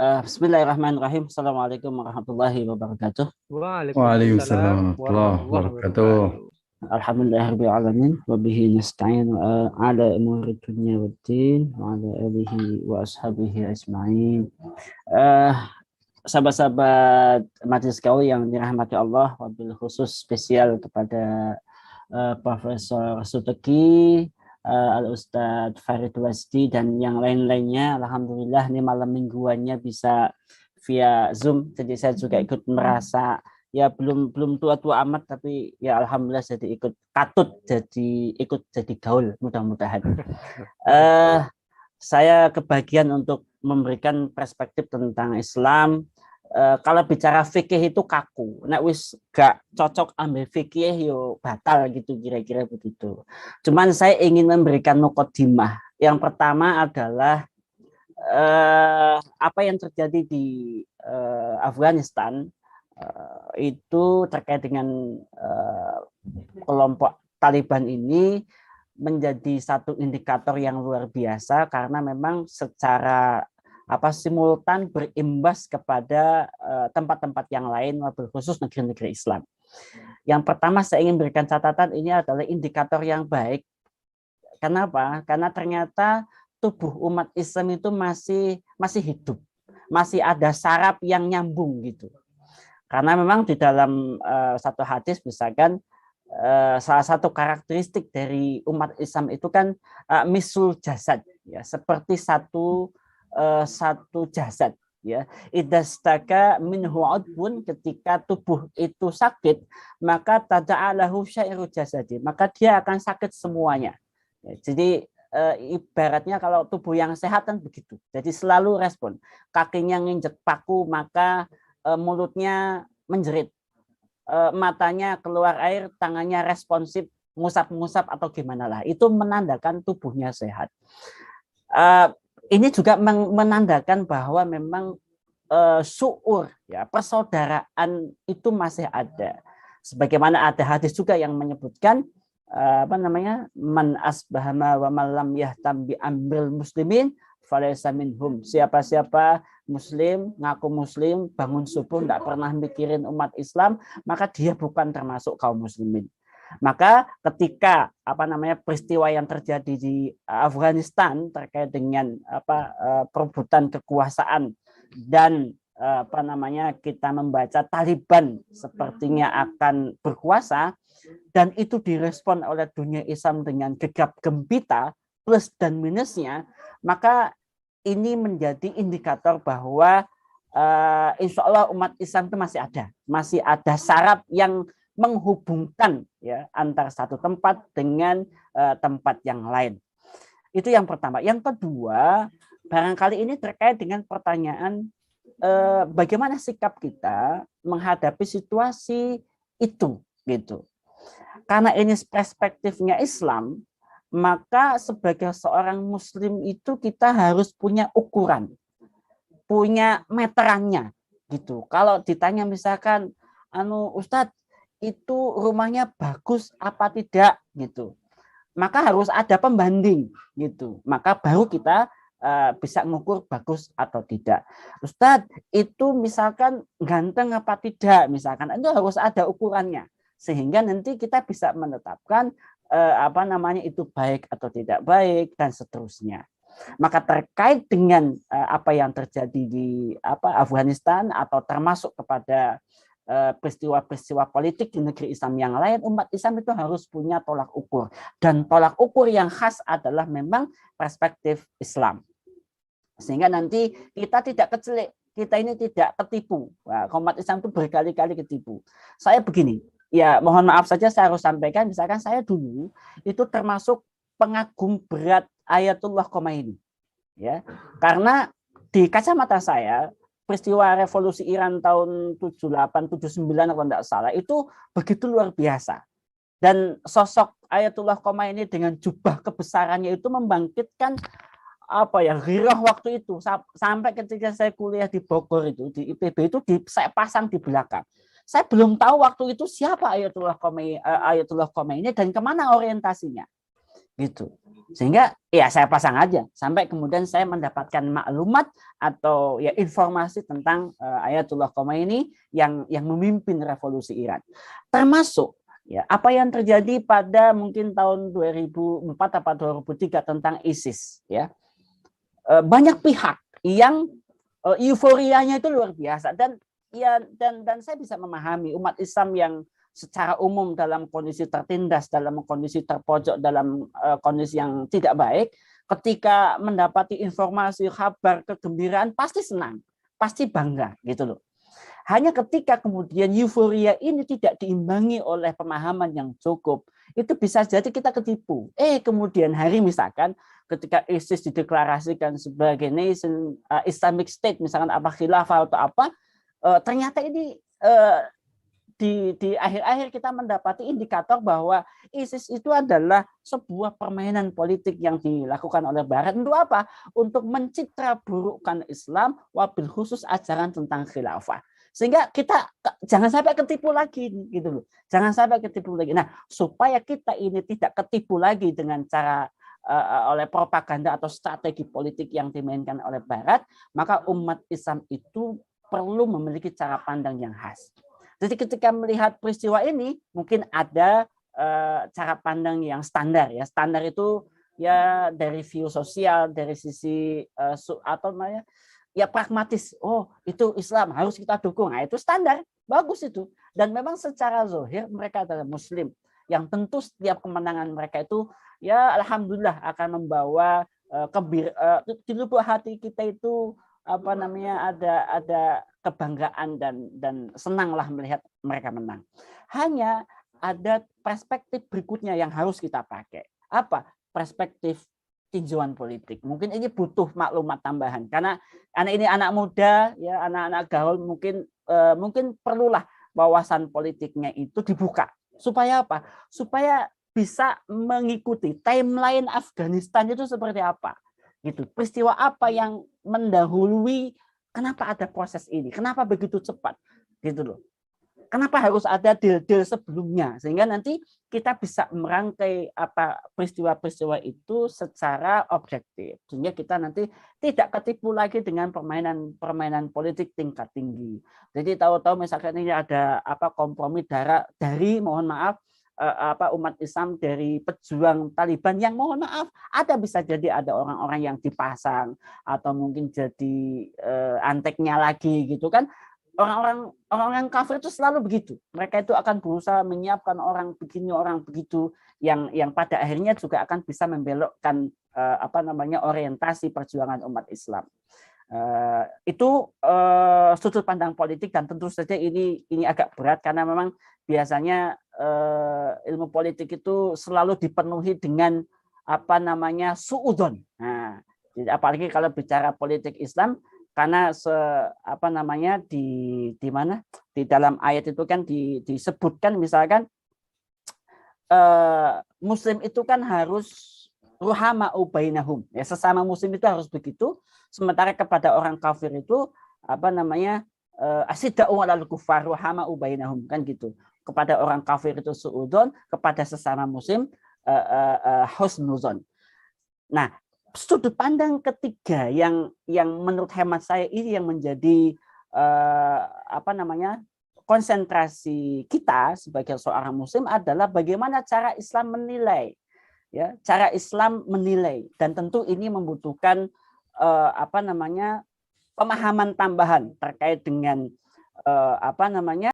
Bismillahirrahmanirrahim. Assalamualaikum warahmatullahi wabarakatuh. Waalaikumsalam Waalaikumsalam warahmatullahi warahmatullahi wabarakatuh. wabarakatuh. Alhamdulillahirabbil alamin wa bihi nasta'in ala umuri dunya waddin wa ala alihi wa ashabihi ajma'in. Eh, Sahabat-sahabat majelis kaul yang dirahmati Allah, wabil khusus spesial kepada Profesor Suteki, Al-Ustadz Farid Wasdi dan yang lain-lainnya. Alhamdulillah ini malam mingguannya bisa via Zoom, jadi saya juga ikut merasa ya belum belum tua-tua amat, tapi ya alhamdulillah jadi ikut jadi gaul mudah-mudahan. Saya kebagian untuk memberikan perspektif tentang Islam. Kalau bicara fikih itu kaku, nek wis gak cocok ambil fikih yo batal gitu, kira-kira begitu. Cuman saya ingin memberikan mukadimah. Yang pertama adalah apa yang terjadi di Afghanistan itu terkait dengan kelompok Taliban ini menjadi satu indikator yang luar biasa karena memang secara simultan berimbas kepada tempat-tempat yang lain, khusus negeri-negeri Islam. Yang pertama saya ingin berikan catatan, ini adalah indikator yang baik. Kenapa? Karena ternyata tubuh umat Islam itu masih hidup, masih ada saraf yang nyambung gitu. Karena memang di dalam satu hadis misalkan salah satu karakteristik dari umat Islam itu kan misul jasad, ya, seperti satu jasad, ya. Idastaka minhu udwun, ketika tubuh itu sakit maka tada'alahu syairu jasadi, maka dia akan sakit semuanya, ya. Jadi ibaratnya kalau tubuh yang sehat kan begitu, jadi selalu respon, kakinya nginjek paku maka mulutnya menjerit, matanya keluar air, tangannya responsif, ngusap-ngusap atau gimana lah, itu menandakan tubuhnya sehat. Ini juga menandakan bahwa memang syuur, ya, persaudaraan itu masih ada. Sebagaimana ada hadis juga yang menyebutkan man asbahama wa malam yahtam bi amril muslimin falaysa minhum. Siapa-siapa muslim, ngaku muslim, bangun subuh tidak pernah mikirin umat Islam, maka dia bukan termasuk kaum muslimin. Maka ketika peristiwa yang terjadi di Afghanistan terkait dengan perebutan kekuasaan dan kita membaca Taliban sepertinya akan berkuasa, dan itu direspon oleh dunia Islam dengan gegap gempita, plus dan minusnya, maka ini menjadi indikator bahwa insya Allah umat Islam itu masih ada saraf yang menghubungkan, ya, antar satu tempat dengan tempat yang lain. Itu yang pertama. Yang kedua, barangkali ini terkait dengan pertanyaan bagaimana sikap kita menghadapi situasi itu, gitu. Karena ini perspektifnya Islam, maka sebagai seorang muslim itu kita harus punya ukuran, punya meterannya, gitu. Kalau ditanya misalkan, Ustadz, itu rumahnya bagus apa tidak, gitu, maka harus ada pembanding, gitu, maka baru kita bisa mengukur bagus atau tidak. Ustadz, itu misalkan ganteng apa tidak, misalkan, itu harus ada ukurannya sehingga nanti kita bisa menetapkan itu baik atau tidak baik dan seterusnya. Maka terkait dengan apa yang terjadi di Afghanistan atau termasuk kepada peristiwa-peristiwa politik di negeri Islam yang lain, umat Islam itu harus punya tolak ukur, dan tolak ukur yang khas adalah memang perspektif Islam, sehingga nanti kita tidak kecelik, kita ini tidak ketipu. Nah, umat Islam itu berkali-kali ketipu. Saya begini, ya mohon maaf saja saya harus sampaikan, misalkan saya dulu itu termasuk pengagum berat Ayatullah Khomeini, ya, karena di kacamata saya peristiwa revolusi Iran tahun 78, 79 kalau tidak salah itu begitu luar biasa. Dan sosok Ayatullah Khomeini dengan jubah kebesarannya itu membangkitkan ghirah waktu itu. Sampai ketika saya kuliah di Bogor itu, di IPB itu saya pasang di belakang. Saya belum tahu waktu itu siapa Ayatullah Khomeini dan kemana orientasinya. gitu. Sehingga ya saya pasang aja sampai kemudian saya mendapatkan maklumat atau ya informasi tentang Ayatullah Khomeini yang memimpin revolusi Iran. Termasuk ya apa yang terjadi pada mungkin tahun 2004 atau 2003 tentang ISIS ya. Banyak pihak yang euforianya itu luar biasa dan saya bisa memahami umat Islam yang secara umum dalam kondisi tertindas, dalam kondisi terpojok, dalam kondisi yang tidak baik, ketika mendapati informasi, kabar, kegembiraan pasti senang, pasti bangga gitu loh. Hanya ketika kemudian euforia ini tidak diimbangi oleh pemahaman yang cukup, itu bisa jadi kita ketipu. Kemudian hari misalkan ketika ISIS dideklarasikan sebagai nation Islamic State, misalkan apa khilafah atau apa, ternyata ini di akhir-akhir kita mendapati indikator bahwa ISIS itu adalah sebuah permainan politik yang dilakukan oleh Barat. Untuk apa? Untuk mencitra burukkan Islam, wabil khusus ajaran tentang khilafah. Sehingga kita jangan sampai ketipu lagi gitu loh. Jangan sampai ketipu lagi. Nah, supaya kita ini tidak ketipu lagi dengan cara oleh propaganda atau strategi politik yang dimainkan oleh Barat, maka umat Islam itu perlu memiliki cara pandang yang khas. Jadi ketika melihat peristiwa ini mungkin ada cara pandang yang standar ya. Standar itu ya dari view sosial, dari sisi atau namanya ya pragmatis. Oh, itu Islam harus kita dukung. Nah, itu standar, bagus itu. Dan memang secara zahir mereka adalah muslim yang tentu setiap kemenangan mereka itu ya alhamdulillah akan membawa di lubuk hati kita itu apa namanya ada kebanggaan dan senanglah melihat mereka menang. Hanya ada perspektif berikutnya yang harus kita pakai. Apa? Perspektif tinjauan politik. Mungkin ini butuh maklumat tambahan karena anak ini anak muda ya, anak-anak gaul mungkin perlulah wawasan politiknya itu dibuka. Supaya apa? Supaya bisa mengikuti timeline Afghanistan itu seperti apa. Gitu. Peristiwa apa yang mendahului kenapa ada proses ini? Kenapa begitu cepat? Gitu loh. Kenapa harus ada deal-deal sebelumnya? Sehingga nanti kita bisa merangkai apa peristiwa-peristiwa itu secara objektif. Sehingga kita nanti tidak ketipu lagi dengan permainan politik tingkat tinggi. Jadi tahu-tahu misalkan ini ada apa kompromi dari mohon maaf umat Islam dari pejuang Taliban yang mohon maaf bisa jadi ada orang-orang yang dipasang atau mungkin jadi anteknya lagi gitu kan. Orang-orang kafir itu selalu begitu. Mereka itu akan berusaha menyiapkan orang begini, orang begitu yang pada akhirnya juga akan bisa membelokkan orientasi perjuangan umat Islam. Itu sudut pandang politik dan tentu saja ini agak berat karena memang biasanya ilmu politik itu selalu dipenuhi dengan suudzon. Nah, apalagi kalau bicara politik Islam karena di dalam ayat itu kan disebutkan misalkan muslim itu kan harus ruhama'u bainahum ya, sesama muslim itu harus begitu, sementara kepada orang kafir itu asyida'u 'alal kuffar ruhama'u bainahum kan gitu. Kepada orang kafir itu suudzon, kepada sesama muslim husnuzon. Nah, sudut pandang ketiga yang menurut hemat saya ini yang menjadi konsentrasi kita sebagai seorang muslim adalah bagaimana cara Islam menilai ya, cara Islam menilai, dan tentu ini membutuhkan pemahaman tambahan terkait dengan